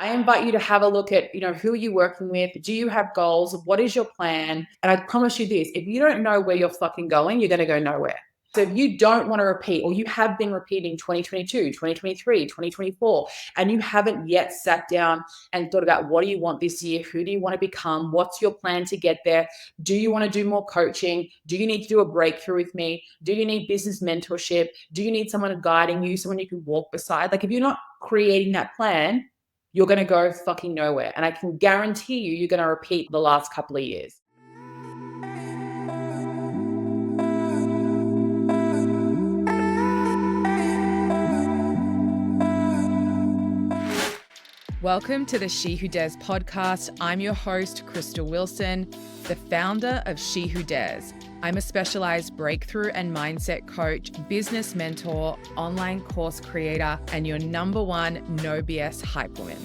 I invite you to have a look at, who are you working with? Do you have goals? What is your plan? And I promise you this, if you don't know where you're fucking going, you're going to go nowhere. So if you don't want to repeat, or you have been repeating 2022, 2023, 2024, and you haven't yet sat down and thought about what do you want this year? Who do you want to become? What's your plan to get there? Do you want to do more coaching? Do you need to do a breakthrough with me? Do you need business mentorship? Do you need someone guiding you, someone you can walk beside? Like if you're not creating that plan, you're going to go fucking nowhere. And I can guarantee you're going to repeat the last couple of years. Welcome to the She Who Dares podcast. I'm your host, Krystal Wilson, the founder of She Who Dares. I'm a specialized breakthrough and mindset coach, business mentor, online course creator, and your number one no BS hype woman.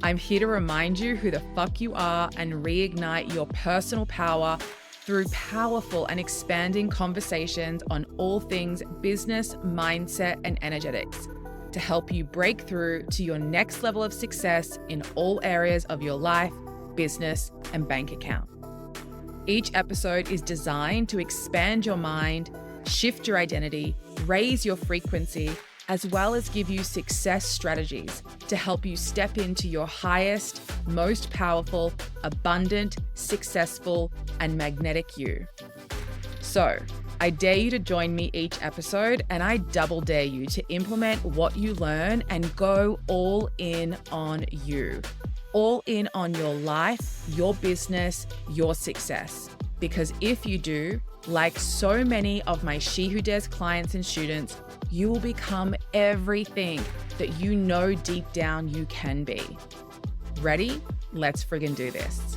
I'm here to remind you who the fuck you are and reignite your personal power through powerful and expanding conversations on all things business, mindset, and energetics, to help you break through to your next level of success in all areas of your life, business, and bank account. Each episode is designed to expand your mind, shift your identity, raise your frequency, as well as give you success strategies to help you step into your highest, most powerful, abundant, successful, and magnetic you. So, I dare you to join me each episode, and I double dare you to implement what you learn and go all in on you. All in on your life, your business, your success. Because if you do, like so many of my She Who Dares clients and students, you will become everything that you know deep down you can be. Ready? Let's friggin' do this.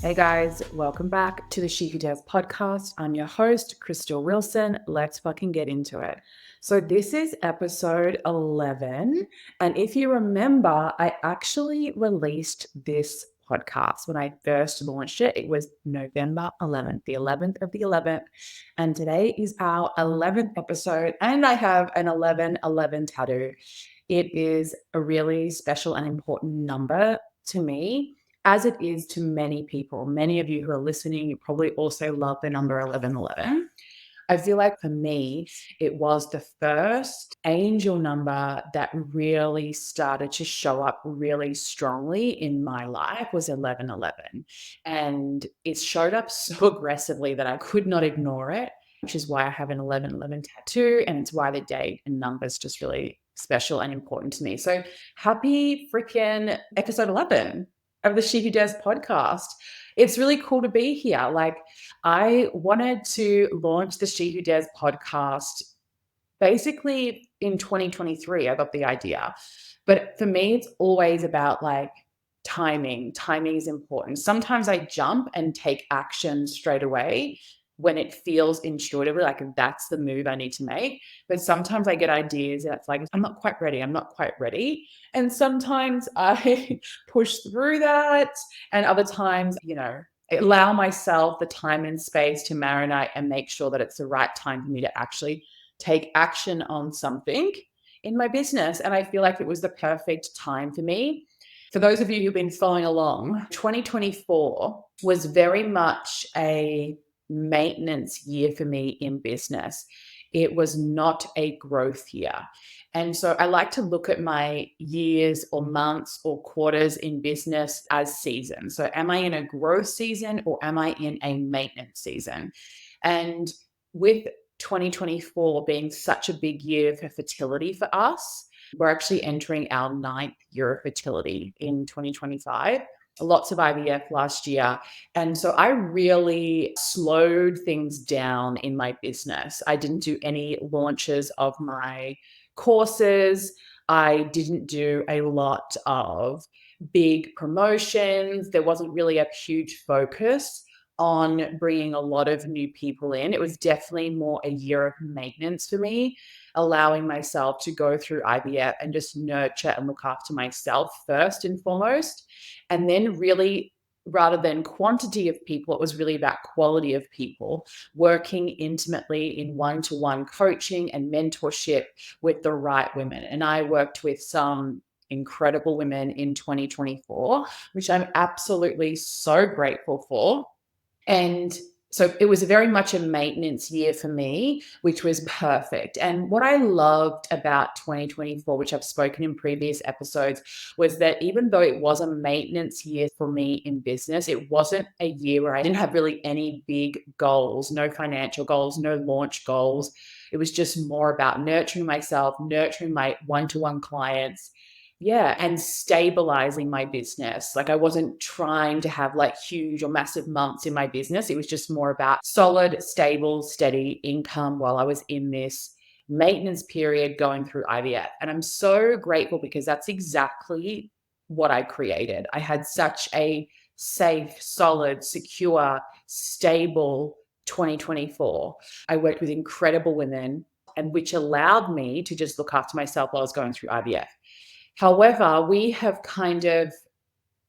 Hey guys, welcome back to the She Who Dares podcast. I'm your host, Krystal Wilson. Let's fucking get into it. So this is episode 11. And if you remember, I actually released this podcast when I first launched it. It was November 11th, the 11th of the 11th. And today is our 11th episode. And I have an 1111 tattoo. It is a really special and important number to me, as it is to many people. Many of you who are listening, you probably also love the number 1111. I feel like for me, it was the first angel number that really started to show up really strongly in my life was 1111. And it showed up so aggressively that I could not ignore it, which is why I have an 1111 tattoo. And it's why the date and numbers just really special and important to me. So happy freaking episode 11 of the She Who Dares podcast. It's really cool to be here. Like, I wanted to launch the She Who Dares podcast basically in 2023. I got the idea. But for me, it's always about like timing. Timing is important. Sometimes I jump and take action straight away when it feels intuitively like that's the move I need to make. But sometimes I get ideas that's like, I'm not quite ready. I'm not quite ready. And sometimes I push through that. And other times, allow myself the time and space to marinate and make sure that it's the right time for me to actually take action on something in my business. And I feel like it was the perfect time for me. For those of you who've been following along, 2024 was very much a maintenance year for me in business. It was not a growth year. And so I like to look at my years or months or quarters in business as seasons. So am I in a growth season or am I in a maintenance season? And with 2024 being such a big year for fertility for us, we're actually entering our 9th year of fertility in 2025. Lots of IVF last year. And so I really slowed things down in my business. I didn't do any launches of my courses. I didn't do a lot of big promotions. There wasn't really a huge focus on bringing a lot of new people in. It was definitely more a year of maintenance for me, allowing myself to go through IVF and just nurture and look after myself first and foremost, and then really rather than quantity of people, it was really about quality of people, working intimately in one-to-one coaching and mentorship with the right women. And I worked with some incredible women in 2024, which I'm absolutely so grateful for. And so it was very much a maintenance year for me, which was perfect. And what I loved about 2024, which I've spoken in previous episodes, was that even though it was a maintenance year for me in business, it wasn't a year where I didn't have really any big goals, no financial goals, no launch goals. It was just more about nurturing myself, nurturing my one-to-one clients, yeah, and stabilizing my business. Like I wasn't trying to have like huge or massive months in my business. It was just more about solid, stable, steady income while I was in this maintenance period going through IVF. And I'm so grateful because that's exactly what I created. I had such a safe, solid, secure, stable 2024. I worked with incredible women, and which allowed me to just look after myself while I was going through IVF. However, we have kind of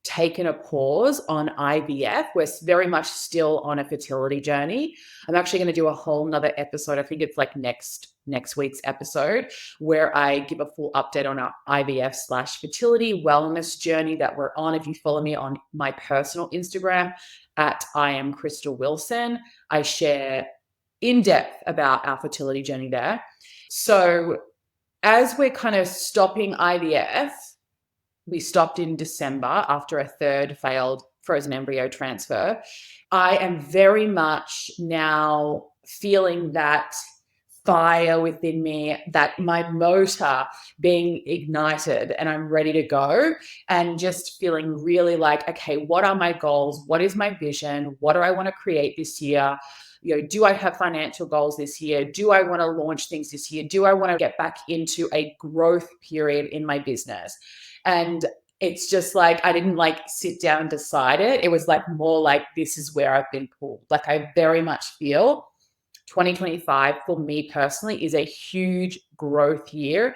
taken a pause on IVF. We're very much still on a fertility journey. I'm actually going to do a whole nother episode. I think it's like next week's episode, where I give a full update on our IVF/fertility wellness journey that we're on. If you follow me on my personal Instagram at I am Krystal Wilson, I share in depth about our fertility journey there. So as we're kind of stopping IVF, we stopped in December after a third failed frozen embryo transfer. I am very much now feeling that fire within me, that my motor being ignited, and I'm ready to go, and just feeling really like, okay, what are my goals? What is my vision? What do I want to create this year? Do I have financial goals this year? Do I want to launch things this year? Do I want to get back into a growth period in my business? And it's just like, I didn't like sit down and decide it. It was like more like, this is where I've been pulled. Like I very much feel 2025 for me personally is a huge growth year.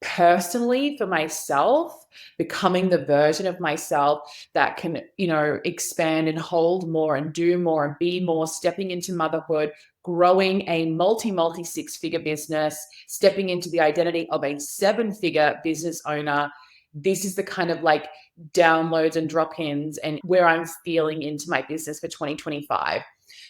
Personally, for myself, becoming the version of myself that can, expand and hold more and do more and be more, stepping into motherhood, growing a multi six-figure business, stepping into the identity of a seven-figure business owner. This is the kind of like downloads and drop-ins and where I'm feeling into my business for 2025.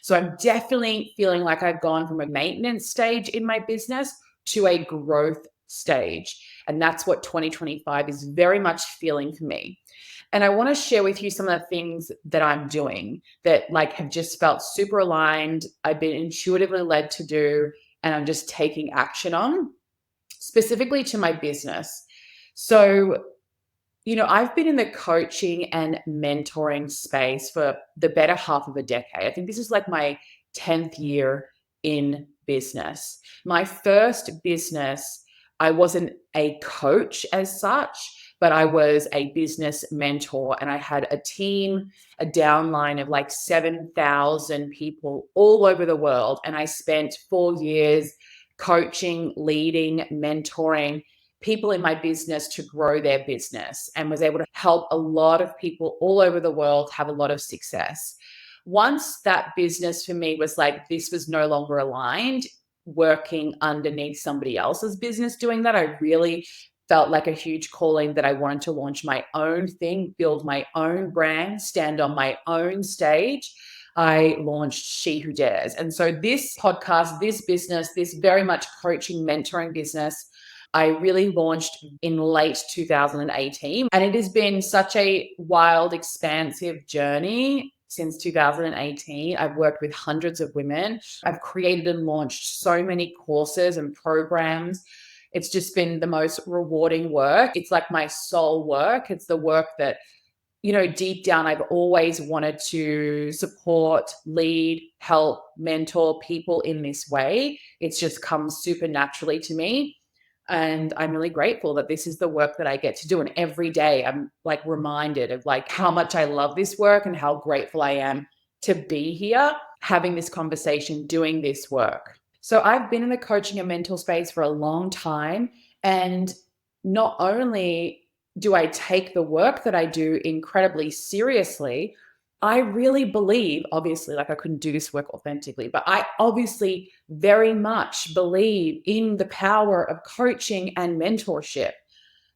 So I'm definitely feeling like I've gone from a maintenance stage in my business to a growth stage. And that's what 2025 is very much feeling for me. And I want to share with you some of the things that I'm doing that like have just felt super aligned. I've been intuitively led to do, and I'm just taking action on, specifically to my business. So, I've been in the coaching and mentoring space for the better half of a decade. I think this is like my 10th year in business. My first business, I wasn't a coach as such, but I was a business mentor, and I had a team, a downline of like 7,000 people all over the world. And I spent 4 years coaching, leading, mentoring people in my business to grow their business, and was able to help a lot of people all over the world have a lot of success. Once that business for me was like, this was no longer aligned, working underneath somebody else's business doing that, I really felt like a huge calling that I wanted to launch my own thing, build my own brand, stand on my own stage. I launched She Who Dares. And so this podcast, this business, this very much coaching, mentoring business, I really launched in late 2018. And it has been such a wild, expansive journey since 2018. I've worked with hundreds of women. I've created and launched so many courses and programs. It's just been the most rewarding work. It's like my soul work. It's the work that, deep down, I've always wanted to support, lead, help, mentor people in this way. It's just come super naturally to me. And I'm really grateful that this is the work that I get to do. And every day I'm like reminded of like how much I love this work and how grateful I am to be here, having this conversation, doing this work. So I've been in the coaching and mental space for a long time. And not only do I take the work that I do incredibly seriously, I really believe, obviously, like I couldn't do this work authentically, but I obviously very much believe in the power of coaching and mentorship.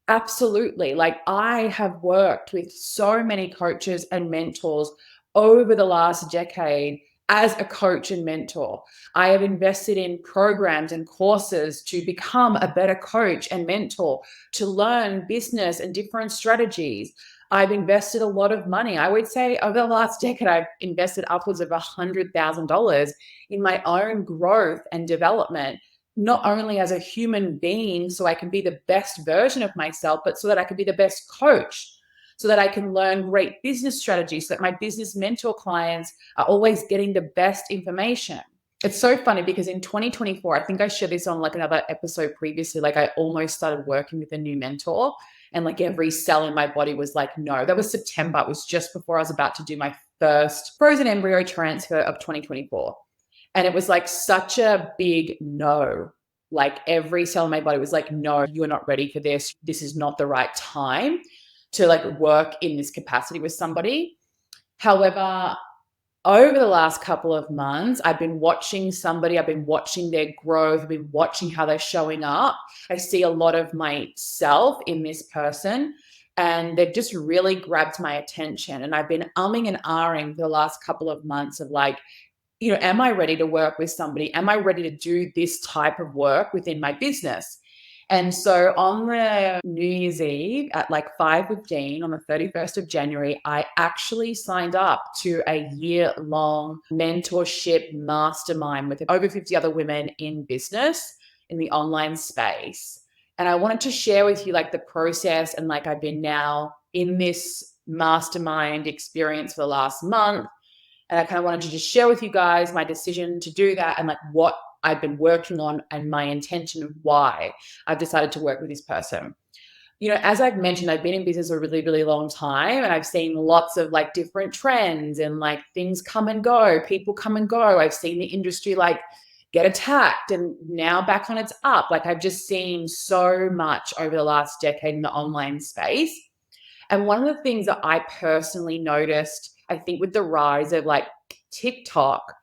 Absolutely. Like I have worked with so many coaches and mentors over the last decade as a coach and mentor. I have invested in programs and courses to become a better coach and mentor, to learn business and different strategies. I've invested a lot of money. I would say over the last decade, I've invested upwards of $100,000 in my own growth and development, not only as a human being, so I can be the best version of myself, but so that I can be the best coach, so that I can learn great business strategies, so that my business mentor clients are always getting the best information. It's so funny because in 2024, I think I shared this on like another episode previously, like I almost started working with a new mentor and like every cell in my body was like, no, that was September. It was just before I was about to do my first frozen embryo transfer of 2024. And it was like such a big no. Like every cell in my body was like, no, you're not ready for this. This is not the right time to like work in this capacity with somebody. However, over the last couple of months, I've been watching somebody, I've been watching their growth, I've been watching how they're showing up. I see a lot of myself in this person, and they've just really grabbed my attention. And I've been umming and ahhing for the last couple of months of like, am I ready to work with somebody? Am I ready to do this type of work within my business? And so on the New Year's Eve at like 5:15 on the 31st of January, I actually signed up to a year-long mentorship mastermind with over 50 other women in business in the online space. And I wanted to share with you like the process, and like I've been now in this mastermind experience for the last month. And I kind of wanted to just share with you guys my decision to do that and like what I've been working on and my intention of why I've decided to work with this person. As I've mentioned, I've been in business a really, really long time, and I've seen lots of like different trends and like things come and go, people come and go. I've seen the industry like get attacked and now back on its up. Like I've just seen so much over the last decade in the online space. And one of the things that I personally noticed, I think with the rise of like TikTok,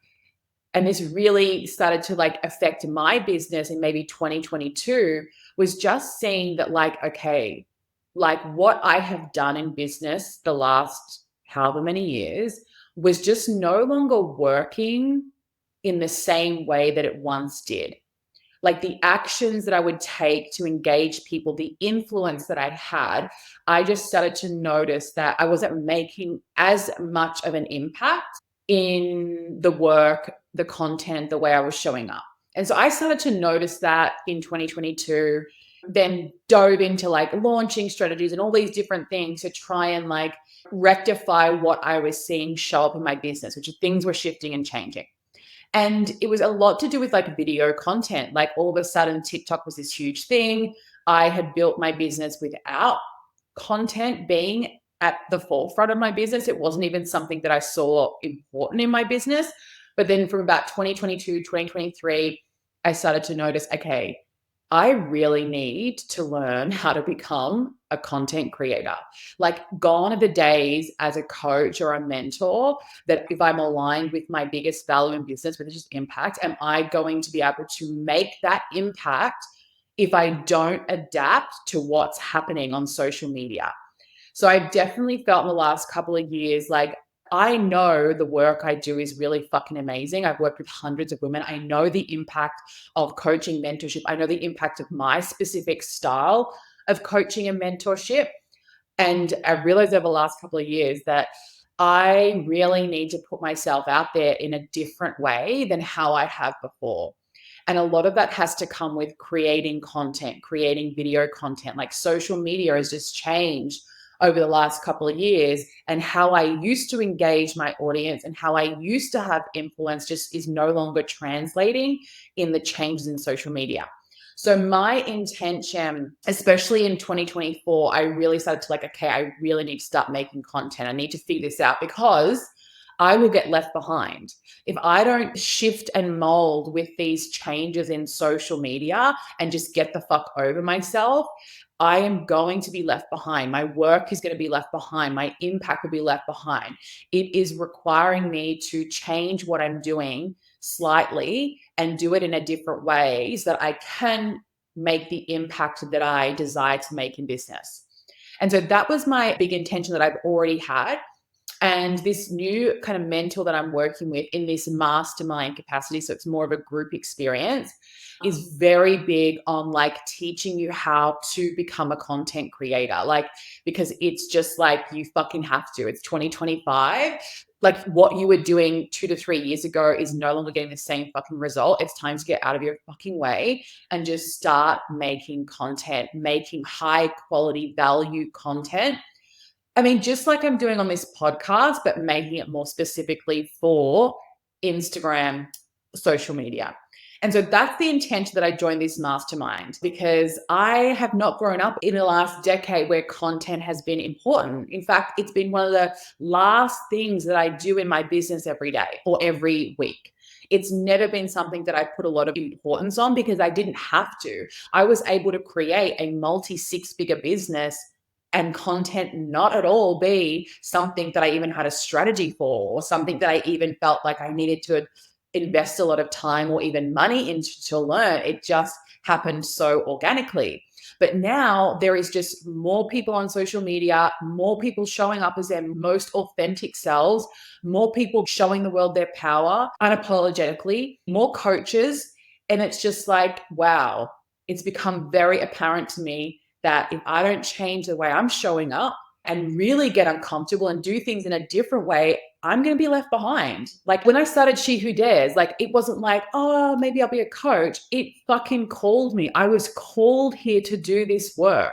and this really started to like affect my business in maybe 2022, was just seeing that like, okay, like what I have done in business the last however many years was just no longer working in the same way that it once did. Like the actions that I would take to engage people, the influence that I had, I just started to notice that I wasn't making as much of an impact in the work, the content, the way I was showing up. And so I started to notice that in 2022, then dove into like launching strategies and all these different things to try and like rectify what I was seeing show up in my business, which things were shifting and changing. And it was a lot to do with like video content. Like all of a sudden, TikTok was this huge thing. I had built my business without content being at the forefront of my business. It wasn't even something that I saw important in my business. But then from about 2022, 2023, I started to notice, okay, I really need to learn how to become a content creator. Like, gone are the days as a coach or a mentor that if I'm aligned with my biggest value in business, which is just impact, am I going to be able to make that impact if I don't adapt to what's happening on social media? So I've definitely felt in the last couple of years, like I know the work I do is really fucking amazing. I've worked with hundreds of women. I know the impact of coaching, mentorship. I know the impact of my specific style of coaching and mentorship. And I realized over the last couple of years that I really need to put myself out there in a different way than how I have before. And a lot of that has to come with creating content, creating video content. Like social media has just changed over the last couple of years. And how I used to engage my audience and how I used to have influence just is no longer translating in the changes in social media. So my intention, especially in 2024, I really started to like, okay, I really need to start making content. I need to figure this out because I will get left behind. If I don't shift and mold with these changes in social media and just get the fuck over myself, I am going to be left behind. My work is going to be left behind. My impact will be left behind. It is requiring me to change what I'm doing slightly and do it in a different way so that I can make the impact that I desire to make in business. And so that was my big intention that I've already had. And this new kind of mentor that I'm working with in this mastermind capacity, so it's more of a group experience, is very big on like teaching you how to become a content creator. Like, because it's just like you fucking have to. It's 2025. Like what you were doing 2 to 3 years ago is no longer getting the same fucking result. It's time to get out of your fucking way and just start making content, making high quality value content. I mean, just like I'm doing on this podcast, but making it more specifically for Instagram, social media. And so that's the intention that I joined this mastermind, because I have not grown up in the last decade where content has been important. In fact, it's been one of the last things that I do in my business every day or every week. It's never been something that I put a lot of importance on because I didn't have to. I was able to create a multi six-figure business and content not at all be something that I even had a strategy for, or something that I even felt like I needed to invest a lot of time or even money into to learn. It just happened so organically. But now there is just more people on social media, more people showing up as their most authentic selves, more people showing the world their power unapologetically, more coaches. And it's just like, wow, it's become very apparent to me that if I don't change the way I'm showing up and really get uncomfortable and do things in a different way, I'm going to be left behind. Like when I started She Who Dares, like it wasn't like, oh, maybe I'll be a coach. It fucking called me. I was called here to do this work.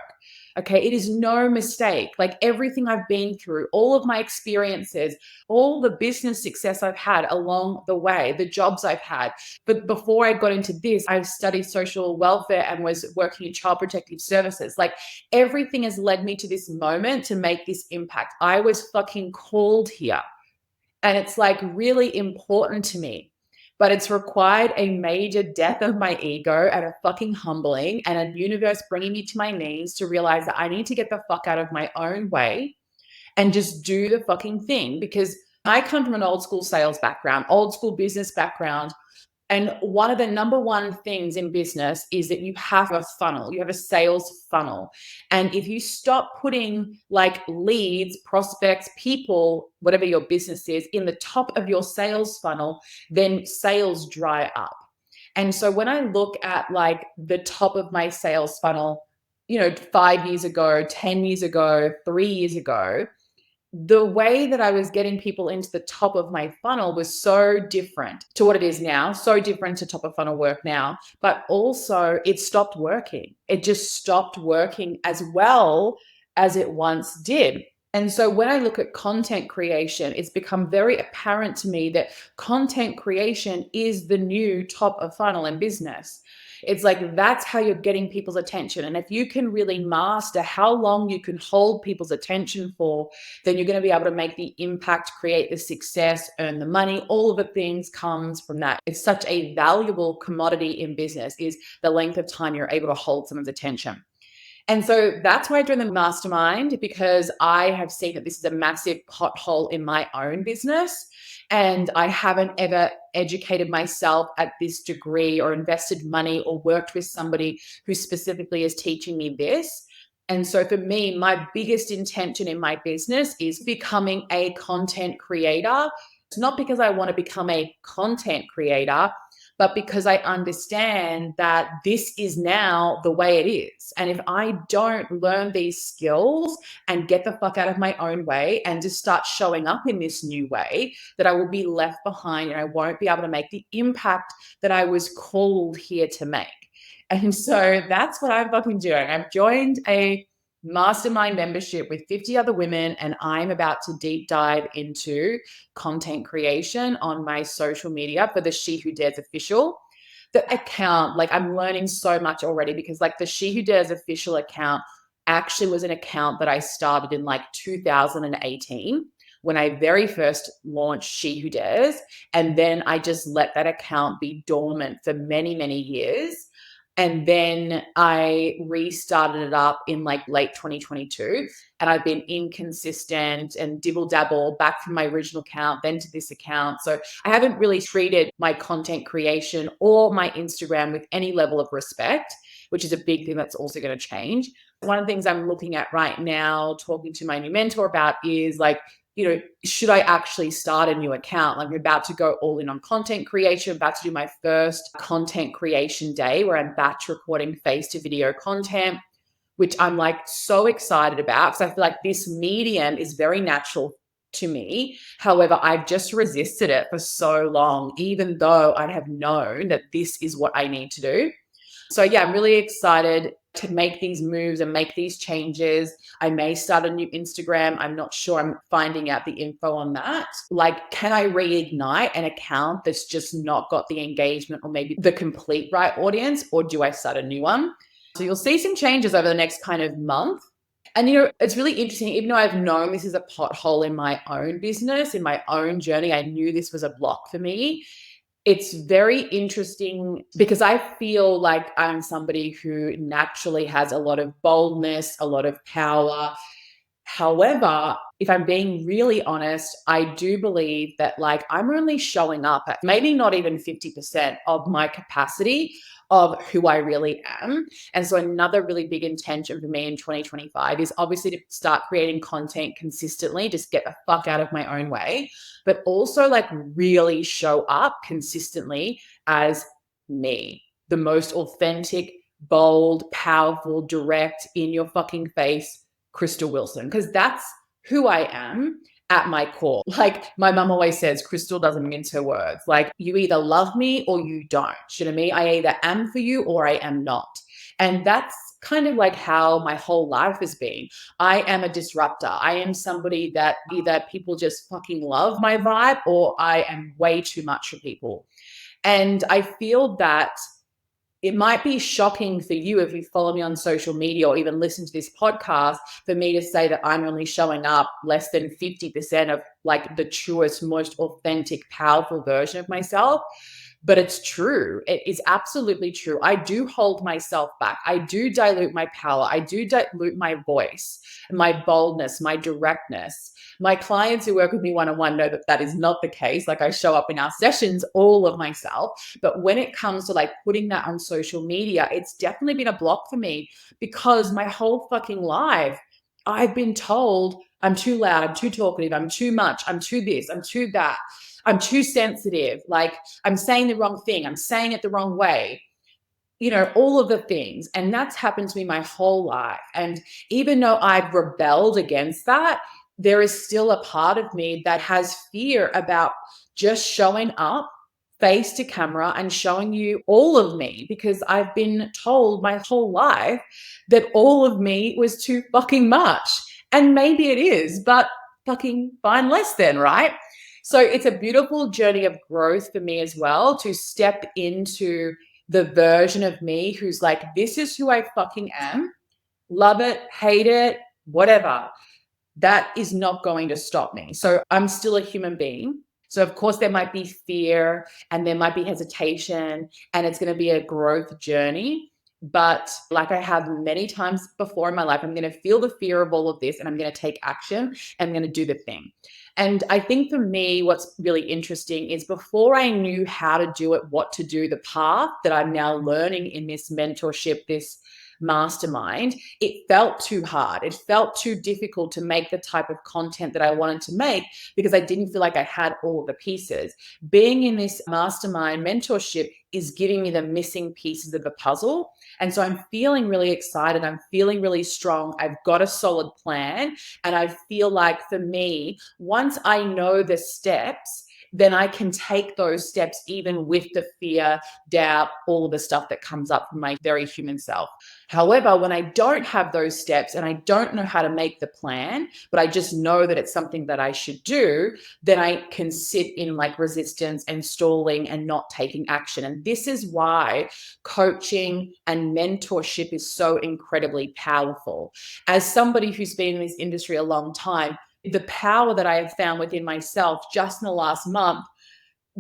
Okay. It is no mistake. Like everything I've been through, all of my experiences, all the business success I've had along the way, the jobs I've had. But before I got into this, I've studied social welfare and was working in child protective services. Like everything has led me to this moment to make this impact. I was fucking called here. And it's like really important to me. But it's required a major death of my ego and a fucking humbling and a universe bringing me to my knees to realize that I need to get the fuck out of my own way and just do the fucking thing. Because I come from an old school sales background, old school business background. And one of the number one things in business is that you have a funnel, you have a sales funnel. And if you stop putting like leads, prospects, people, whatever your business is, in the top of your sales funnel, then sales dry up. And so when I look at like the top of my sales funnel, 5 years ago, 10 years ago, 3 years ago, the way that I was getting people into the top of my funnel was so different to what it is now, so different to top of funnel work now, but also it stopped working. It just stopped working as well as it once did. And so when I look at content creation, it's become very apparent to me that content creation is the new top of funnel in business. It's like that's how you're getting people's attention. And if you can really master how long you can hold people's attention for, then you're going to be able to make the impact, create the success, earn the money. All of the things comes from that. It's such a valuable commodity in business is the length of time you're able to hold someone's attention. And so that's why I joined the mastermind, because I have seen that this is a massive pothole in my own business. And I haven't ever educated myself at this degree or invested money or worked with somebody who specifically is teaching me this. And so for me, my biggest intention in my business is becoming a content creator. It's not because I want to become a content creator, but because I understand that this is now the way it is. And if I don't learn these skills and get the fuck out of my own way and just start showing up in this new way, that I will be left behind and I won't be able to make the impact that I was called here to make. And so that's what I'm fucking doing. I've joined a mastermind membership with 50 other women, and I'm about to deep dive into content creation on my social media for the She Who Dares official. The account, like I'm learning so much already, because like the She Who Dares official account actually was an account that I started in like 2018 when I very first launched She Who Dares. And then I just let that account be dormant for many, many years. And then I restarted it up in like late 2022. And I've been inconsistent and dibble dabble back from my original account, then to this account. So I haven't really treated my content creation or my Instagram with any level of respect, which is a big thing that's also going to change. One of the things I'm looking at right now, talking to my new mentor about is like, should I actually start a new account? Like, I'm about to go all in on content creation, about to do my first content creation day where I'm batch recording face to video content, which I'm like so excited about because I feel like this medium is very natural to me. However, I've just resisted it for so long, even though I have known that this is what I need to do. So yeah, I'm really excited to make these moves and make these changes. I may start a new Instagram. I'm not sure. I'm finding out the info on that. Like, can I reignite an account that's just not got the engagement or maybe the complete right audience, or do I start a new one? So you'll see some changes over the next kind of month. And, it's really interesting, even though I've known this is a pothole in my own business, in my own journey, I knew this was a block for me. It's very interesting because I feel like I'm somebody who naturally has a lot of boldness, a lot of power. However, if I'm being really honest, I do believe that like I'm only showing up at maybe not even 50% of my capacity of who I really am. And so another really big intention for me in 2025 is obviously to start creating content consistently, just get the fuck out of my own way, but also like really show up consistently as me, the most authentic, bold, powerful, direct, in your fucking face Krystal Wilson, because that's who I am at my core. Like my mum always says, Krystal doesn't mince her words. Like, you either love me or you don't. You know what I mean? I either am for you or I am not. And that's kind of like how my whole life has been. I am a disruptor. I am somebody that either people just fucking love my vibe or I am way too much for people. And I feel that it might be shocking for you if you follow me on social media or even listen to this podcast for me to say that I'm only showing up less than 50% of like the truest, most authentic, powerful version of myself. But it's true. It is absolutely true. I do hold myself back. I do dilute my power. I do dilute my voice, my boldness, my directness. My clients who work with me one-on-one know that that is not the case. Like, I show up in our sessions, all of myself. But when it comes to like putting that on social media, it's definitely been a block for me because my whole fucking life, I've been told I'm too loud, I'm too talkative, I'm too much, I'm too this, I'm too that, I'm too sensitive. Like, I'm saying the wrong thing, I'm saying it the wrong way, all of the things. And that's happened to me my whole life. And even though I've rebelled against that, there is still a part of me that has fear about just showing up face to camera and showing you all of me, because I've been told my whole life that all of me was too fucking much. And maybe it is, but fucking find less then, right? So it's a beautiful journey of growth for me as well, to step into the version of me who's like, this is who I fucking am. Love it, hate it, whatever. That is not going to stop me. So I'm still a human being. So of course there might be fear and there might be hesitation, and it's going to be a growth journey. But like I have many times before in my life, I'm going to feel the fear of all of this and I'm going to take action and I'm going to do the thing. And I think for me, what's really interesting is before I knew how to do it, what to do, the path that I'm now learning in this mentorship, this mastermind, it felt too hard. It felt too difficult to make the type of content that I wanted to make because I didn't feel like I had all the pieces. Being in this mastermind mentorship is giving me the missing pieces of the puzzle. And so I'm feeling really excited. I'm feeling really strong. I've got a solid plan. And I feel like for me, once I know the steps, then I can take those steps even with the fear, doubt, all of the stuff that comes up from my very human self. However, when I don't have those steps and I don't know how to make the plan, but I just know that it's something that I should do, then I can sit in like resistance and stalling and not taking action. And this is why coaching and mentorship is so incredibly powerful. As somebody who's been in this industry a long time, The power that I have found within myself just in the last month,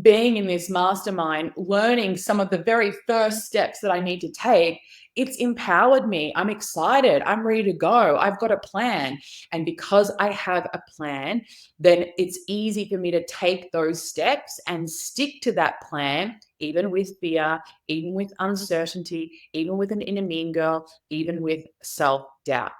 being in this mastermind, learning some of the very first steps that I need to take, it's empowered me. I'm excited. I'm ready to go. I've got a plan. And because I have a plan, then it's easy for me to take those steps and stick to that plan, even with fear, even with uncertainty, even with an inner mean girl, even with self doubt.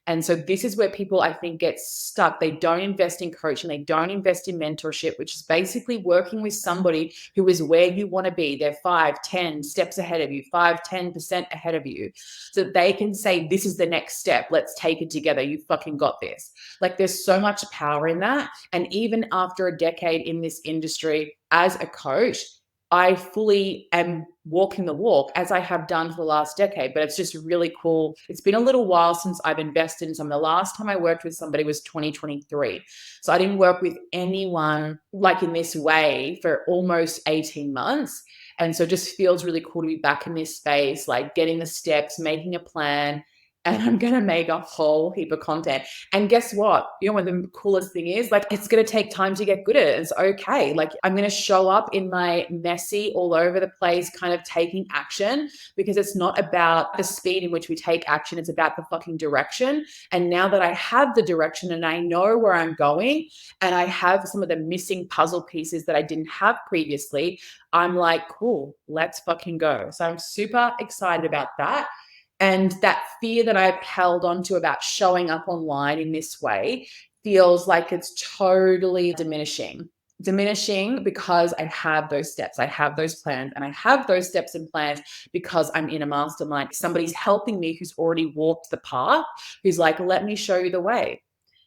And so this is where people, I think, get stuck. They don't invest in coaching. They don't invest in mentorship, which is basically working with somebody who is where you want to be. They're 5, 10 steps ahead of you, 5, 10% ahead of you, so that they can say, this is the next step. Let's take it together. You fucking got this. Like, there's so much power in that. And even after a decade in this industry as a coach, I fully am walking the walk, as I have done for the last decade, but it's just really cool. It's been a little while since I've invested in some. The last time I worked with somebody was 2023. So I didn't work with anyone like in this way for almost 18 months. And so it just feels really cool to be back in this space, like getting the steps, making a plan, and I'm going to make a whole heap of content. And guess what? You know what the coolest thing is? Like, it's going to take time to get good at it. It's okay. Like, I'm going to show up in my messy, all over the place kind of taking action, because it's not about the speed in which we take action. It's about the fucking direction. And now that I have the direction and I know where I'm going, and I have some of the missing puzzle pieces that I didn't have previously, I'm like, cool, let's fucking go. So I'm super excited about that. And that fear that I've held on to about showing up online in this way feels like it's totally diminishing because I have those steps, I have those plans, and I have those steps and plans because I'm in a mastermind. Somebody's helping me who's already walked the path, who's like, let me show you the way.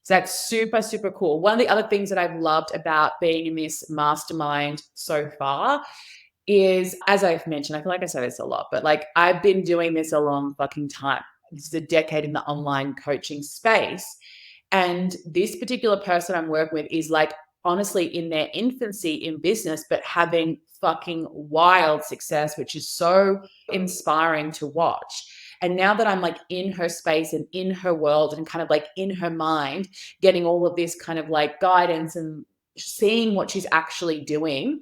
So that's super, super cool. One of the other things that I've loved about being in this mastermind so far is, as I've mentioned, I feel like I say this a lot, but like, I've been doing this a long fucking time. This is a decade in the online coaching space. And this particular person I'm working with is like, honestly, in their infancy in business, but having fucking wild success, which is so inspiring to watch. And now that I'm like in her space and in her world and kind of like in her mind, getting all of this kind of like guidance and seeing what she's actually doing,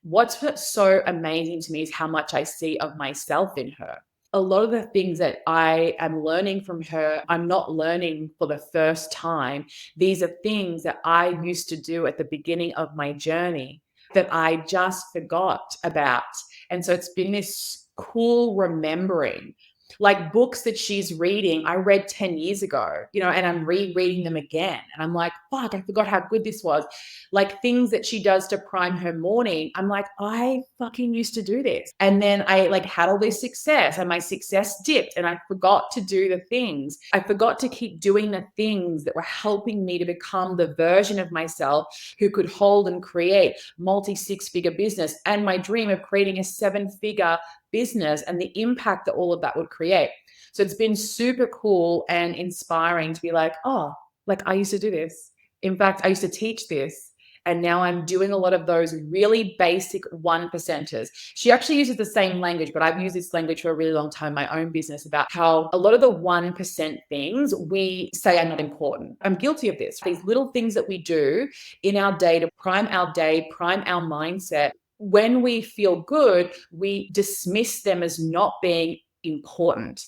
what's so amazing to me is how much I see of myself in her. A lot of the things that I am learning from her, I'm not learning for the first time. These are things that I used to do at the beginning of my journey that I just forgot about. And so it's been this cool remembering. Like, books that she's reading, I read 10 years ago, and I'm rereading them again. And I'm like, fuck, I forgot how good this was. Like, things that she does to prime her morning, I'm like, I fucking used to do this. And then I like had all this success and my success dipped and I forgot to do the things. I forgot to keep doing the things that were helping me to become the version of myself who could hold and create multi-six-figure business and my dream of creating a 7-figure business and the impact that all of that would create. So it's been super cool and inspiring to be like, oh, like, I used to do this. In fact, I used to teach this. And now I'm doing a lot of those really basic 1%ers. She actually uses the same language, but I've used this language for a really long time in my own business about how a lot of the 1% things we say are not important. I'm guilty of this. These little things that we do in our day to prime our day, prime our mindset. When we feel good, we dismiss them as not being important.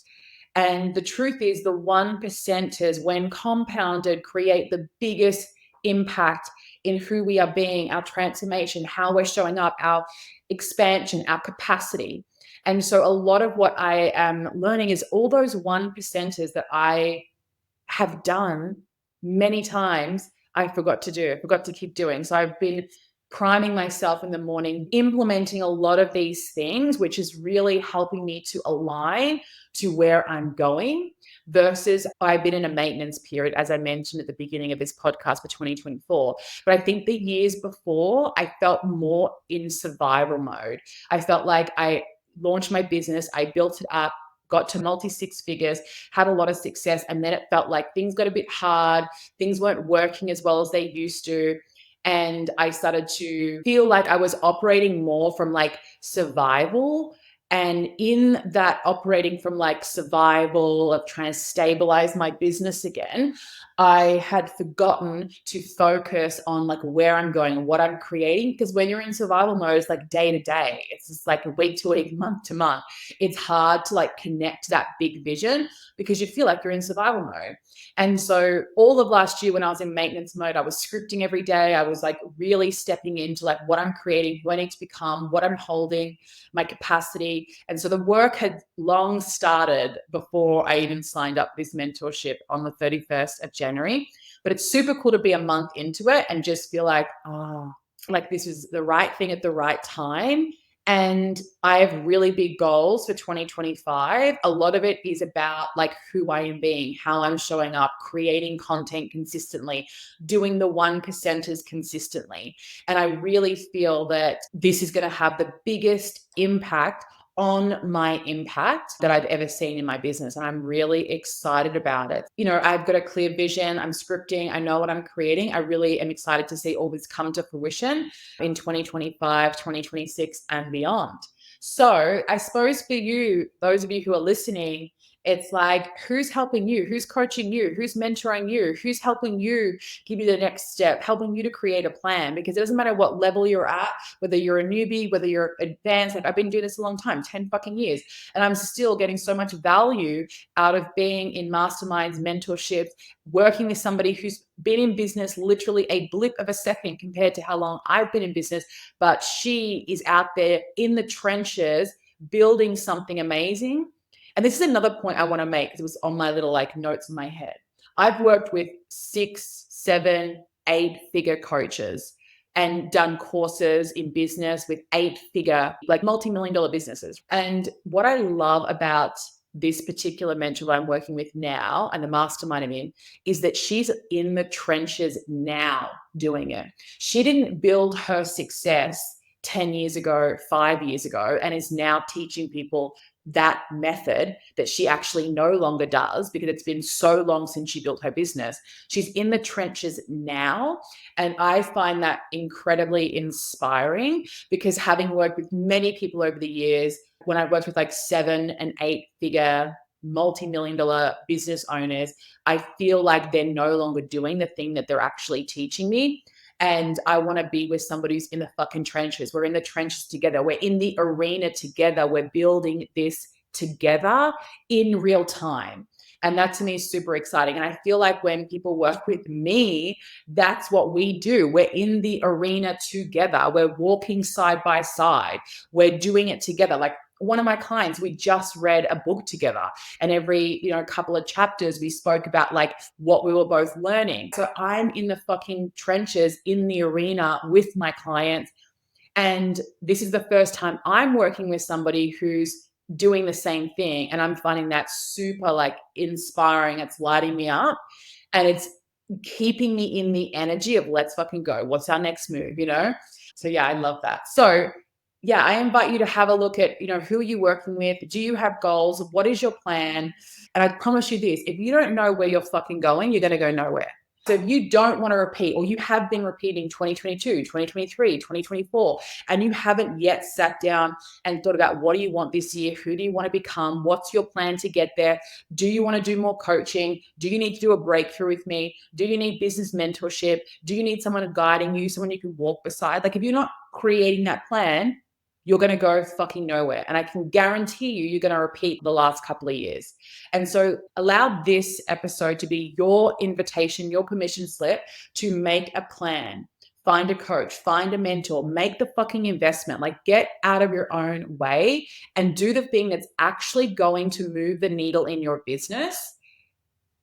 And the truth is, the 1%ers, when compounded, create the biggest impact in who we are being, our transformation, how we're showing up, our expansion, our capacity. And so a lot of what I am learning is all those 1%ers that I have done many times, I forgot to do, I forgot to keep doing. So I've been priming myself in the morning, implementing a lot of these things, which is really helping me to align to where I'm going, versus I've been in a maintenance period, as I mentioned at the beginning of this podcast, for 2024. But I think the years before, I felt more in survival mode. I felt like I launched my business, I built it up, got to multi-six figures, had a lot of success, and then it felt like things got a bit hard, things weren't working as well as they used to. And I started to feel like I was operating more from like survival And in that operating from like survival of trying to stabilize my business again, I had forgotten to focus on like where I'm going and what I'm creating. Because when you're in survival mode, it's like day to day. It's just like week to week, month to month. It's hard to like connect that big vision because you feel like you're in survival mode. And so all of last year when I was in maintenance mode, I was scripting every day. I was like really stepping into like what I'm creating, who I need to become, what I'm holding, my capacity. And so the work had long started before I even signed up this mentorship on the 31st of January. But it's super cool to be a month into it and just feel like, oh, like this is the right thing at the right time. And I have really big goals for 2025. A lot of it is about like who I am being, how I'm showing up, creating content consistently, doing the 1%ers consistently. And I really feel that this is going to have the biggest impact on my impact that I've ever seen in my business. And I'm really excited about it. You know, I've got a clear vision. I'm scripting. I know what I'm creating. I really am excited to see all this come to fruition in 2025, 2026, and beyond. So I suppose for you, those of you who are listening, it's like, who's helping you? Who's coaching you? Who's mentoring you? Who's helping you give you the next step, helping you to create a plan? Because it doesn't matter what level you're at, whether you're a newbie, whether you're advanced. Like I've been doing this a long time, 10 fucking years, and I'm still getting so much value out of being in masterminds, mentorships, working with somebody who's been in business literally a blip of a second compared to how long I've been in business. But she is out there in the trenches building something amazing. And this is another point I want to make because it was on my little like notes in my head. I've worked with 6, 7, 8-figure coaches and done courses in business with 8-figure, like multi-million dollar businesses. And what I love about this particular mentor that I'm working with now and the mastermind I'm in is that she's in the trenches now doing it. She didn't build her success 10 years ago, 5 years ago, and is now teaching people that method that she actually no longer does because it's been so long since she built her business. She's in the trenches now. And I find that incredibly inspiring because having worked with many people over the years, when I worked with like 7 and 8-figure multi-million dollar business owners, I feel like they're no longer doing the thing that they're actually teaching me. And I want to be with somebody who's in the fucking trenches. We're in the trenches together. We're in the arena together. We're building this together in real time. And that to me is super exciting. And I feel like when people work with me, that's what we do. We're in the arena together. We're walking side by side. We're doing it together. Like one of my clients, we just read a book together, and every couple of chapters we spoke about like what we were both learning. So I'm in the fucking trenches in the arena with my clients, and this is the first time I'm working with somebody who's doing the same thing, and I'm finding that super like inspiring. It's lighting me up, and it's keeping me in the energy of let's fucking go. What's our next move? So yeah, I love that. So yeah, I invite you to have a look at, who are you working with? Do you have goals? What is your plan? And I promise you this, if you don't know where you're fucking going, you're going to go nowhere. So if you don't want to repeat, or you have been repeating 2022, 2023, 2024, and you haven't yet sat down and thought about what do you want this year? Who do you want to become? What's your plan to get there? Do you want to do more coaching? Do you need to do a breakthrough with me? Do you need business mentorship? Do you need someone guiding you, someone you can walk beside? Like if you're not creating that plan, you're going to go fucking nowhere. And I can guarantee you're going to repeat the last couple of years. And so allow this episode to be your invitation, your permission slip to make a plan. Find a coach, find a mentor, make the fucking investment, like get out of your own way and do the thing that's actually going to move the needle in your business.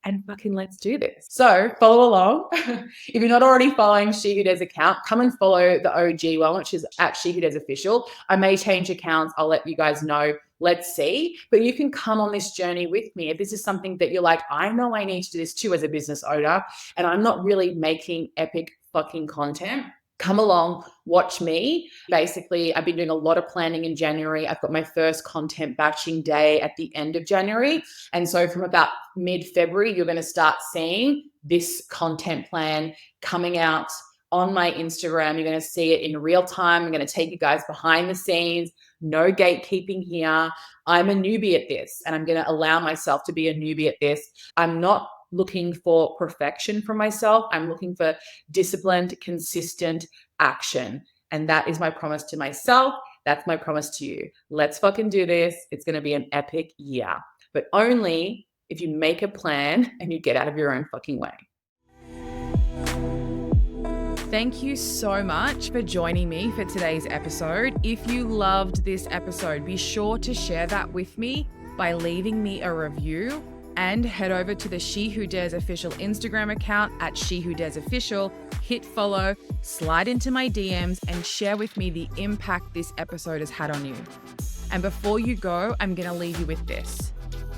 And fucking let's do this. So follow along. If you're not already following She Who Dares account, come and follow the OG one, which is at She Who Dares Official. I may change accounts. I'll let you guys know. Let's see. But you can come on this journey with me. If this is something that you're like, I know I need to do this too as a business owner, and I'm not really making epic fucking content, come along, watch me. Basically, I've been doing a lot of planning in January. I've got my first content batching day at the end of January. And so from about mid-February, you're going to start seeing this content plan coming out on my Instagram. You're going to see it in real time. I'm going to take you guys behind the scenes. No gatekeeping here. I'm a newbie at this, and I'm going to allow myself to be a newbie at this. I'm not looking for perfection from myself. I'm looking for disciplined, consistent action. And that is my promise to myself. That's my promise to you. Let's fucking do this. It's going to be an epic year, but only if you make a plan and you get out of your own fucking way. Thank you so much for joining me for today's episode. If you loved this episode, be sure to share that with me by leaving me a review, and head over to the She Who Dares official Instagram account at She Who Dares Official, hit follow, slide into my DMs, and share with me the impact this episode has had on you. And before you go, I'm going to leave you with this.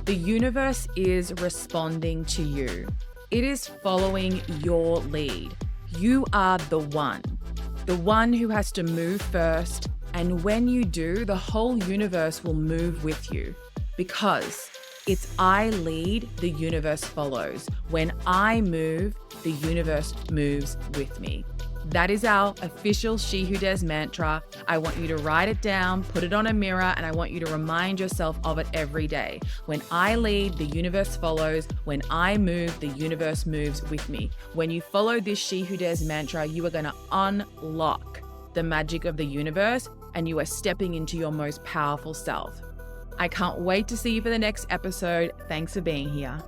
The universe is responding to you. It is following your lead. You are the one who has to move first. And when you do, the whole universe will move with you, because it's I lead, the universe follows. When I move, the universe moves with me. That is our official She Who Dares mantra. I want you to write it down, put it on a mirror, and I want you to remind yourself of it every day. When I lead, the universe follows. When I move, the universe moves with me. When you follow this She Who Dares mantra, you are going to unlock the magic of the universe, and you are stepping into your most powerful self. I can't wait to see you for the next episode. Thanks for being here.